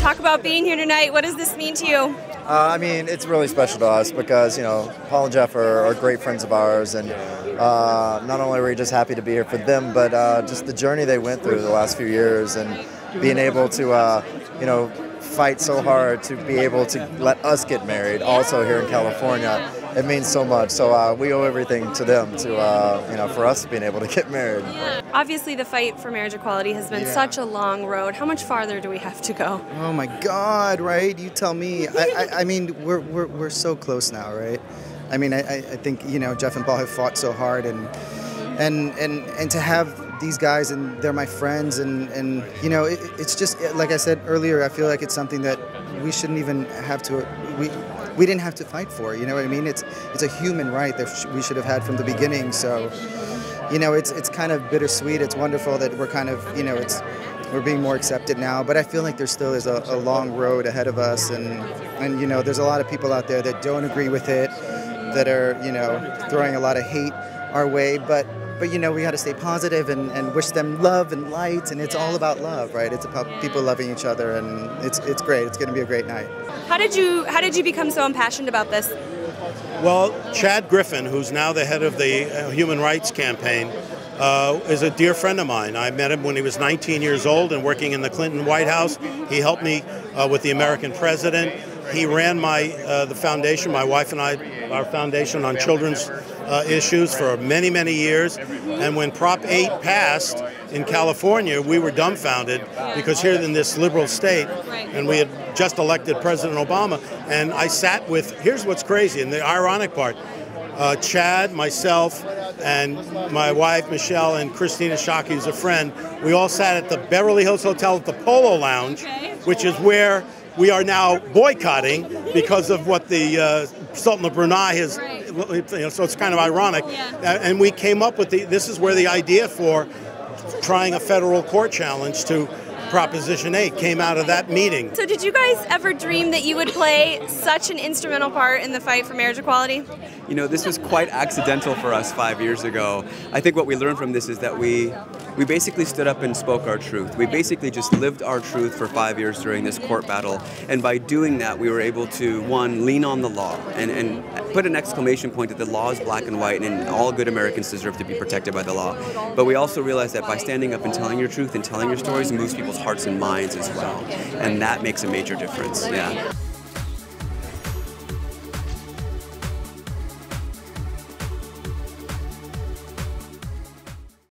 Talk about being here tonight. What does this mean to you? I mean, it's really special to us because, you know, Paul and Jeff are great friends of ours, and not only are we just happy to be here for them, but just the journey they went through the last few years and being able to, you know, fight so hard to be able to let us get married also here in California. It means so much. So we owe everything to them to, you know, for us being able to get married. Yeah. Obviously, the fight for marriage equality has been such a long road. How much farther do we have to go? Oh my God, right? You tell me. I mean, we're so close now, right? I mean, I think, you know, Jeff and Paul have fought so hard, and to have these guys, and they're my friends, and you know, it's just like I said earlier. I feel like it's something that we shouldn't even have to. We didn't have to fight for. You know what I mean? It's a human right that we should have had from the beginning. So, you know, it's kind of bittersweet. It's wonderful that we're kind of, you know, we're being more accepted now. But I feel like there still is a long road ahead of us, and you know, there's a lot of people out there that don't agree with it, that are, you know, throwing a lot of hate our way. But you know, we got to stay positive and wish them love and light, and it's all about love, right? It's about people loving each other, and it's great. It's going to be a great night. How did you become so impassioned about this? Well, Chad Griffin, who's now the head of the Human Rights Campaign, is a dear friend of mine. I met him when he was 19 years old and working in the Clinton White House. He helped me with the American president. He ran the foundation, my wife and I, our foundation on children's issues for many, many years. And when Prop 8 passed in California, we were dumbfounded because here in this liberal state, and we had just elected President Obama, and I sat with, here's what's crazy, and the ironic part, Chad, myself, and my wife, Michelle, and Christina Shockey, who's a friend, we all sat at the Beverly Hills Hotel at the Polo Lounge, which is where we are now boycotting because of what the Sultan of Brunei has, you know, so it's kind of ironic. And we came up with this is where the idea for trying a federal court challenge to Proposition 8 came out of that meeting. So did you guys ever dream that you would play such an instrumental part in the fight for marriage equality? You know, this was quite accidental for us 5 years ago. I think what we learned from this is that we basically stood up and spoke our truth. We basically just lived our truth for 5 years during this court battle. And by doing that, we were able to, one, lean on the law and put an exclamation point that the law is black and white and all good Americans deserve to be protected by the law. But we also realized that by standing up and telling your truth and telling your stories moves people's hearts and minds as well. And that makes a major difference, yeah.